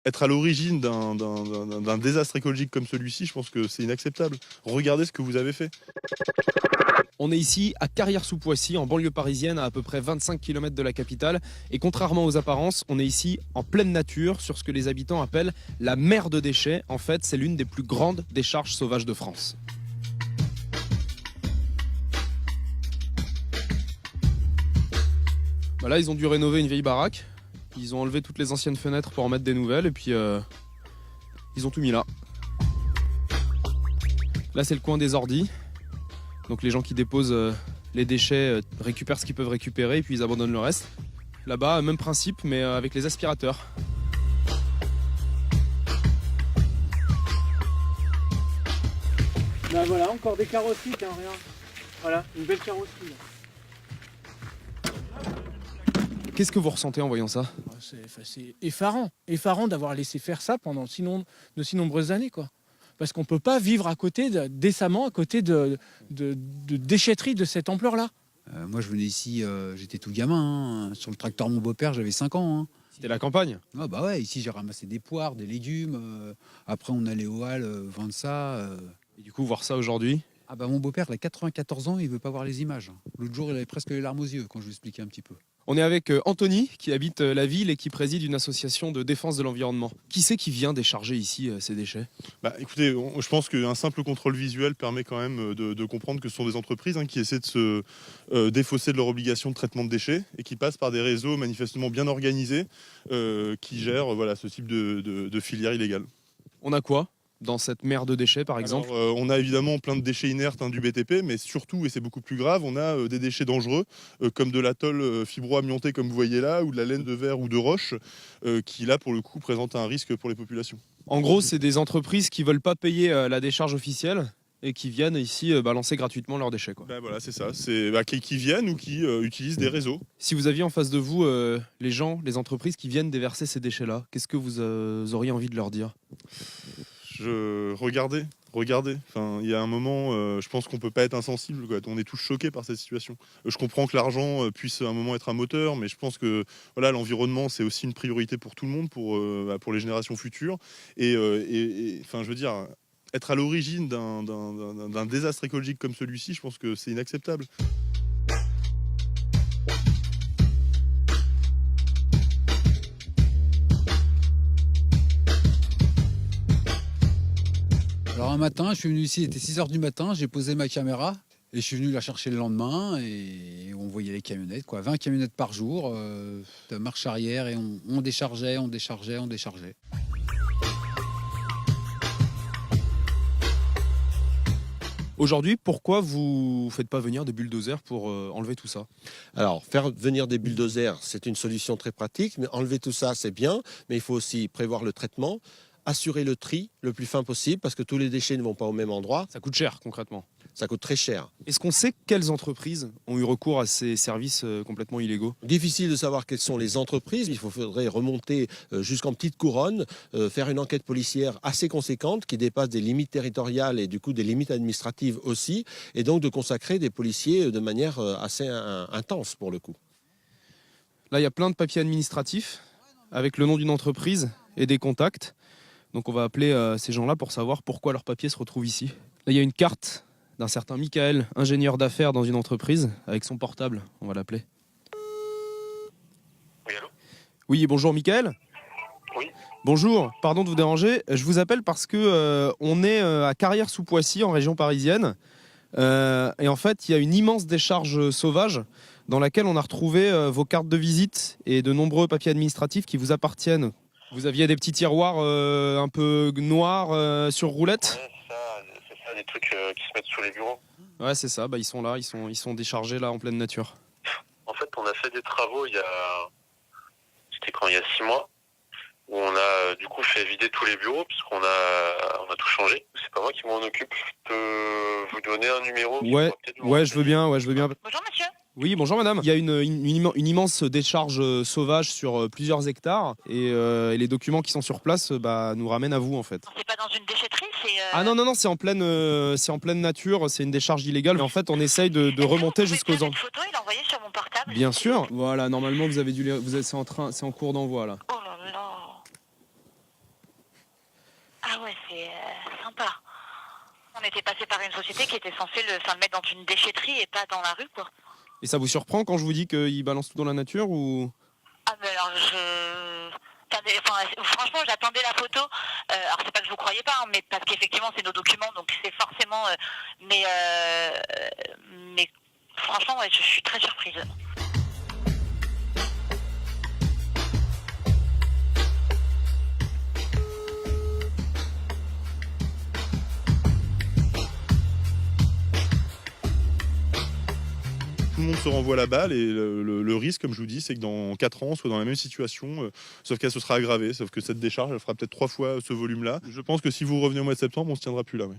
Être à l'origine d'un désastre écologique comme celui-ci, je pense que c'est inacceptable. Regardez ce que vous avez fait. On est ici à Carrières-sous-Poissy, en banlieue parisienne, à peu près 25 km de la capitale. Et contrairement aux apparences, on est ici en pleine nature, sur ce que les habitants appellent la mer de déchets. En fait, c'est l'une des plus grandes décharges sauvages de France. Là, ils ont dû rénover une vieille baraque. Ils ont enlevé toutes les anciennes fenêtres pour en mettre des nouvelles. Et puis, ils ont tout mis là. Là, c'est le coin des ordis. Donc les gens qui déposent les déchets récupèrent ce qu'ils peuvent récupérer et puis ils abandonnent le reste. Là-bas, même principe, mais avec les aspirateurs. Là voilà, encore des carrosseries, tiens, regarde. Voilà, une belle carrosserie. Là. Qu'est-ce que vous ressentez en voyant ça? C'est effarant d'avoir laissé faire ça pendant de si nombreuses années, quoi. Parce qu'on ne peut pas vivre à côté décemment à côté de déchetteries de cette ampleur-là. Moi, je venais ici, j'étais tout gamin. Sur le tracteur de mon beau-père, j'avais 5 ans. Hein. C'était la campagne? Ah bah ouais, ici, j'ai ramassé des poires, des légumes. Après, on allait au hall vendre ça. Et du coup, voir ça aujourd'hui? Ah bah mon beau-père, il a 94 ans, il veut pas voir les images. L'autre jour, il avait presque les larmes aux yeux quand je lui expliquais un petit peu. On est avec Anthony, qui habite la ville et qui préside une association de défense de l'environnement. Qui c'est qui vient décharger ici ces déchets? Écoutez, je pense qu'un simple contrôle visuel permet quand même de comprendre que ce sont des entreprises qui essaient de se défausser de leur obligation de traitement de déchets et qui passent par des réseaux manifestement bien organisés qui gèrent ce type de filière illégale. On a quoi dans cette mer de déchets, par exemple? On a évidemment plein de déchets inertes du BTP, mais surtout, et c'est beaucoup plus grave, on a des déchets dangereux, comme de la tôle fibro-amiantée, comme vous voyez là, ou de la laine de verre ou de roche, qui là, pour le coup, présentent un risque pour les populations. En gros, c'est des entreprises qui ne veulent pas payer la décharge officielle et qui viennent ici balancer gratuitement leurs déchets, quoi. Voilà, c'est ça. C'est qui viennent ou qui utilisent des réseaux. Si vous aviez en face de vous les gens, les entreprises qui viennent déverser ces déchets-là, qu'est-ce que vous auriez envie de leur dire? Regardez. Enfin, il y a un moment, je pense qu'on peut pas être insensible, quoi. On est tous choqués par cette situation. Je comprends que l'argent puisse à un moment être un moteur, mais je pense que l'environnement, c'est aussi une priorité pour tout le monde, pour les générations futures. Enfin, je veux dire, être à l'origine d'un désastre écologique comme celui-ci, je pense que c'est inacceptable. Alors un matin, je suis venu ici, il était 6h du matin, j'ai posé ma caméra et je suis venu la chercher le lendemain et on voyait les camionnettes, 20 camionnettes par jour, de marche arrière et on déchargeait. Aujourd'hui, pourquoi vous ne faites pas venir des bulldozers pour enlever tout ça? Alors, faire venir des bulldozers, c'est une solution très pratique, mais enlever tout ça, c'est bien, mais il faut aussi prévoir le traitement, assurer le tri le plus fin possible, parce que tous les déchets ne vont pas au même endroit. Ça coûte cher, concrètement. Ça coûte très cher. Est-ce qu'on sait quelles entreprises ont eu recours à ces services complètement illégaux? Difficile de savoir quelles sont les entreprises. Il faudrait remonter jusqu'en petite couronne, faire une enquête policière assez conséquente qui dépasse des limites territoriales et du coup des limites administratives aussi, et donc de consacrer des policiers de manière assez intense pour le coup. Là, il y a plein de papiers administratifs avec le nom d'une entreprise et des contacts. Donc on va appeler ces gens-là pour savoir pourquoi leurs papiers se retrouvent ici. Là, il y a une carte d'un certain Michael, ingénieur d'affaires dans une entreprise, avec son portable. On va l'appeler. Oui, allô? Oui, bonjour Michael. Oui. Bonjour, pardon de vous déranger. Je vous appelle parce que on est à Carrières-sous-Poissy, en région parisienne. Et en fait, il y a une immense décharge sauvage dans laquelle on a retrouvé vos cartes de visite et de nombreux papiers administratifs qui vous appartiennent. Vous aviez des petits tiroirs un peu noirs sur roulette? Ouais, c'est ça, des trucs qui se mettent sous les bureaux. Ouais, c'est ça, ils sont là, ils sont déchargés là en pleine nature. En fait, on a fait des travaux c'était quand, il y a 6 mois, où on a du coup fait vider tous les bureaux, puisqu'on a tout changé. C'est pas moi qui m'en occupe. Je peux vous donner un numéro? Ouais, je veux bien. Bonjour monsieur. Oui, bonjour madame. Il y a une immense décharge sauvage sur plusieurs hectares et les documents qui sont sur place nous ramènent à vous en fait. C'est pas dans une déchetterie, c'est... Ah non, c'est en pleine nature, c'est une décharge illégale. Mais en fait, on essaye de remonter jusqu'aux ans. Une photo et l'envoyer sur mon portable. Bien sûr. Voilà, normalement vous avez c'est en cours d'envoi là. Oh là là. ouais, c'est sympa. On était passé par une société qui était censée le mettre dans une déchetterie et pas dans la rue, quoi. Et ça vous surprend quand je vous dis qu'ils balancent tout dans la nature ou... Ah, mais alors, franchement, j'attendais la photo. Alors, c'est pas que je vous croyais pas, hein, mais parce qu'effectivement, c'est nos documents, donc c'est forcément... mais franchement, ouais, je suis très surprise. Tout le monde se renvoie la balle et le risque, comme je vous dis, c'est que dans 4 ans, on soit dans la même situation, sauf qu'elle se sera aggravée, sauf que cette décharge, elle fera peut-être 3 fois ce volume-là. Je pense que si vous revenez au mois de septembre, on se tiendra plus là. Ouais.